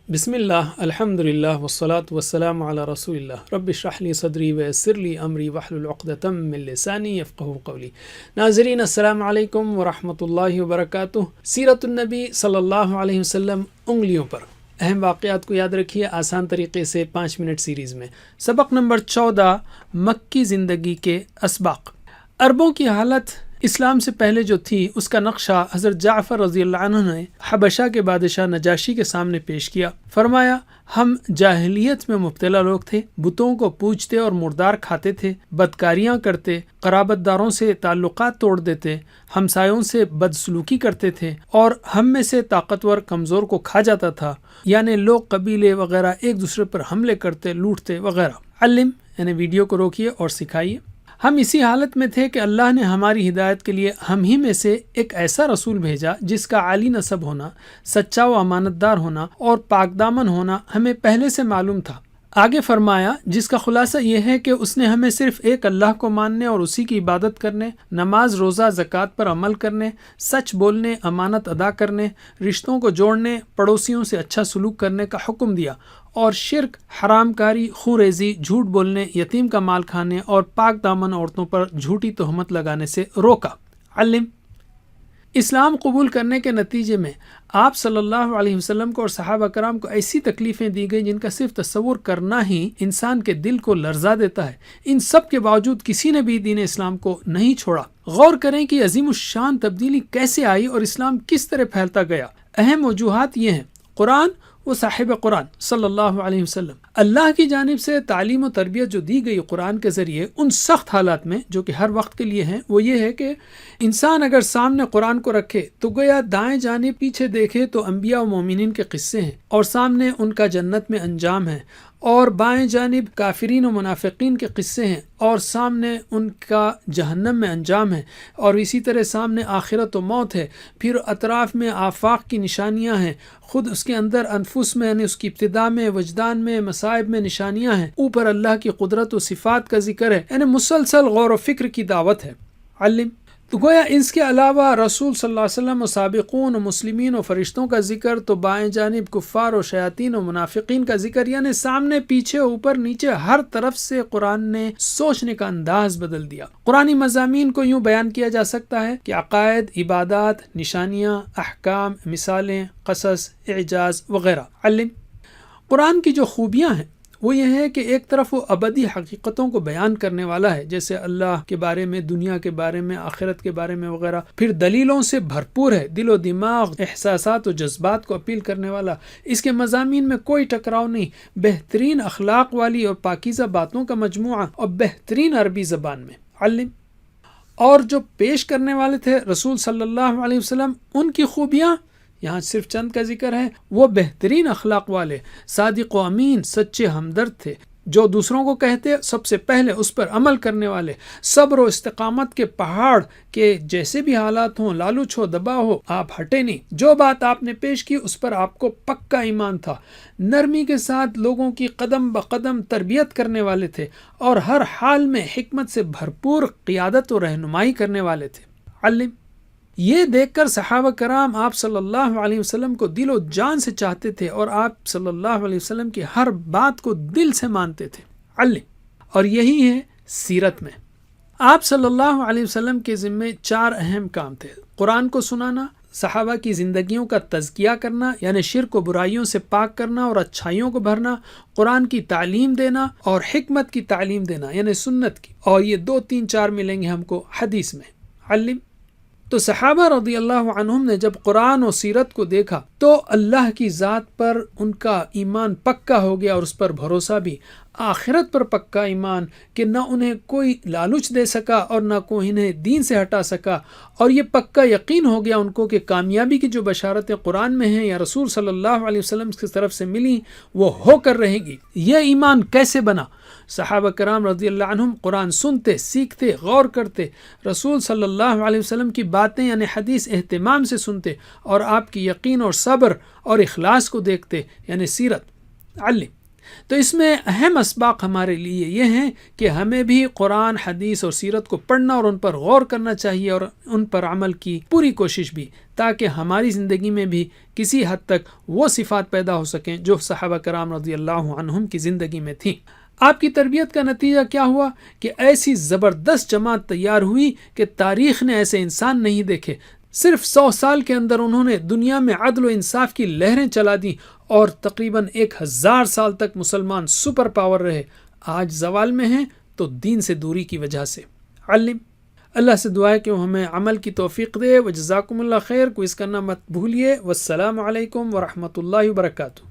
بسم اللہ الحمد للہ والصلاة والسلام علی رسول اللہ رب اشرح لی صدری ویسر لی امری واحلل عقدۃ من لسانی یفقہوا قولی۔ ناظرین السلام علیکم ورحمۃ اللہ وبرکاتہ۔ سیرت النبی صلی اللہ علیہ وسلم انگلیوں پر، اہم واقعات کو یاد رکھیے آسان طریقے سے 5 منٹ سیریز میں۔ سبق نمبر 14، مکی زندگی کے اسباق۔ عربوں کی حالت اسلام سے پہلے جو تھی اس کا نقشہ حضرت جعفر رضی اللہ عنہ نے حبشہ کے بادشاہ نجاشی کے سامنے پیش کیا۔ فرمایا، ہم جاہلیت میں مبتلا لوگ تھے، بتوں کو پوجتے اور مردار کھاتے تھے، بدکاریاں کرتے، قرابت داروں سے تعلقات توڑ دیتے، ہمسایوں سے بدسلوکی کرتے تھے، اور ہم میں سے طاقتور کمزور کو کھا جاتا تھا، یعنی لوگ قبیلے وغیرہ ایک دوسرے پر حملے کرتے، لوٹتے وغیرہ۔ علم یعنی ویڈیو کو روکیے اور سکھائیے۔ ہم اسی حالت میں تھے کہ اللہ نے ہماری ہدایت کے لیے ہم ہی میں سے ایک ایسا رسول بھیجا جس کا عالی نسب ہونا، سچا و امانت دار ہونا اور پاک دامن ہونا ہمیں پہلے سے معلوم تھا۔ آگے فرمایا، جس کا خلاصہ یہ ہے کہ اس نے ہمیں صرف ایک اللہ کو ماننے اور اسی کی عبادت کرنے، نماز روزہ زکوٰۃ پر عمل کرنے، سچ بولنے، امانت ادا کرنے، رشتوں کو جوڑنے، پڑوسیوں سے اچھا سلوک کرنے کا حکم دیا، اور شرک، حرام کاری، خون ریزی، جھوٹ بولنے، یتیم کا مال کھانے اور پاک دامن عورتوں پر جھوٹی تہمت لگانے سے روکا۔ علم اسلام قبول کرنے کے نتیجے میں آپ صلی اللہ علیہ وسلم کو اور صحابہ کرام کو ایسی تکلیفیں دی گئیں جن کا صرف تصور کرنا ہی انسان کے دل کو لرزا دیتا ہے۔ ان سب کے باوجود کسی نے بھی دین اسلام کو نہیں چھوڑا۔ غور کریں کہ عظیم الشان تبدیلی کیسے آئی اور اسلام کس طرح پھیلتا گیا۔ اہم وجوہات یہ ہیں: قرآن و صاحب قرآن صلی اللہ علیہ وسلم، اللہ کی جانب سے تعلیم و تربیت جو دی گئی قرآن کے ذریعے ان سخت حالات میں جو کہ ہر وقت کے لیے ہیں، وہ یہ ہے کہ انسان اگر سامنے قرآن کو رکھے تو گویا دائیں جانب پیچھے دیکھے تو انبیاء و مومنین کے قصے ہیں اور سامنے ان کا جنت میں انجام ہے، اور بائیں جانب کافرین و منافقین کے قصے ہیں اور سامنے ان کا جہنم میں انجام ہے، اور اسی طرح سامنے آخرت و موت ہے، پھر اطراف میں آفاق کی نشانیاں ہیں، خود اس کے اندر انفس میں یعنی اس کی ابتدا میں، وجدان میں، مصائب میں نشانیاں ہیں، اوپر اللہ کی قدرت و صفات کا ذکر ہے، یعنی مسلسل غور و فکر کی دعوت ہے۔ علم تو گویا اس کے علاوہ رسول صلی اللہ علیہ وسلم و سابقون و مسلمین و فرشتوں کا ذکر، تو بائیں جانب کفار و شیاطین و منافقین کا ذکر، یعنی سامنے پیچھے اوپر نیچے ہر طرف سے قرآن نے سوچنے کا انداز بدل دیا۔ قرآنی مضامین کو یوں بیان کیا جا سکتا ہے کہ عقائد، عبادات، نشانیاں، احکام، مثالیں، قصص، اعجاز وغیرہ۔ علم قرآن کی جو خوبیاں ہیں وہ یہ ہے کہ ایک طرف وہ ابدی حقیقتوں کو بیان کرنے والا ہے، جیسے اللہ کے بارے میں، دنیا کے بارے میں، آخرت کے بارے میں وغیرہ، پھر دلیلوں سے بھرپور ہے، دل و دماغ، احساسات و جذبات کو اپیل کرنے والا۔ اس کے مضامین میں کوئی ٹکراؤ نہیں، بہترین اخلاق والی اور پاکیزہ باتوں کا مجموعہ، اور بہترین عربی زبان میں۔ علم اور جو پیش کرنے والے تھے رسول صلی اللہ علیہ وسلم، ان کی خوبیاں یہاں صرف چند کا ذکر ہے۔ وہ بہترین اخلاق والے، صادق و امین، سچے ہمدرد تھے، جو دوسروں کو کہتے سب سے پہلے اس پر عمل کرنے والے، صبر و استقامت کے پہاڑ کہ جیسے بھی حالات ہوں، لالچ ہو، دباؤ ہو، آپ ہٹے نہیں، جو بات آپ نے پیش کی اس پر آپ کو پکا ایمان تھا، نرمی کے ساتھ لوگوں کی قدم بقدم تربیت کرنے والے تھے، اور ہر حال میں حکمت سے بھرپور قیادت و رہنمائی کرنے والے تھے۔ علم یہ دیکھ کر صحابہ کرام آپ صلی اللہ علیہ وسلم کو دل و جان سے چاہتے تھے اور آپ صلی اللہ علیہ وسلم کی ہر بات کو دل سے مانتے تھے۔ علم اور یہی ہے سیرت میں آپ صلی اللہ علیہ وسلم کے ذمے 4 اہم کام تھے: قرآن کو سنانا، صحابہ کی زندگیوں کا تزکیہ کرنا یعنی شرک و برائیوں سے پاک کرنا اور اچھائیوں کو بھرنا، قرآن کی تعلیم دینا اور حکمت کی تعلیم دینا یعنی سنت کی، اور یہ 2 3 4 ملیں گے ہم کو حدیث میں۔ علم تو صحابہ رضی اللہ عنہم نے جب قرآن و سیرت کو دیکھا تو اللہ کی ذات پر ان کا ایمان پکا ہو گیا، اور اس پر بھروسہ بھی، آخرت پر پکا ایمان کہ نہ انہیں کوئی لالچ دے سکا اور نہ کوئی انہیں دین سے ہٹا سکا، اور یہ پکا یقین ہو گیا ان کو کہ کامیابی کی جو بشارتیں قرآن میں ہیں یا رسول صلی اللہ علیہ وسلم کی طرف سے ملی وہ ہو کر رہے گی۔ یہ ایمان کیسے بنا؟ صحابہ کرام رضی اللہ عنہم قرآن سنتے، سیکھتے، غور کرتے، رسول صلی اللہ علیہ وسلم کی باتیں یعنی حدیث اہتمام سے سنتے، اور آپ کی یقین اور صبر اور اخلاص کو دیکھتے یعنی سیرت۔ علم تو اس میں اہم اسباق ہمارے لیے یہ ہیں کہ ہمیں بھی قرآن، حدیث اور سیرت کو پڑھنا اور ان پر غور کرنا چاہیے، اور ان پر عمل کی پوری کوشش بھی، تاکہ ہماری زندگی میں بھی کسی حد تک وہ صفات پیدا ہو سکیں جو صحابہ کرام رضی اللہ عنہم کی زندگی میں تھیں۔ آپ کی تربیت کا نتیجہ کیا ہوا کہ ایسی زبردست جماعت تیار ہوئی کہ تاریخ نے ایسے انسان نہیں دیکھے۔ صرف 100 سال کے اندر انہوں نے دنیا میں عدل و انصاف کی لہریں چلا دیں، اور تقریباً 1000 سال تک مسلمان سپر پاور رہے۔ آج زوال میں ہیں تو دین سے دوری کی وجہ سے۔ علم اللہ سے دعا ہے کہ وہ ہمیں عمل کی توفیق دے۔ وجزاکم اللہ خیر، کوئز کرنا مت بھولیے۔ والسلام علیکم ورحمۃ اللہ وبرکاتہ۔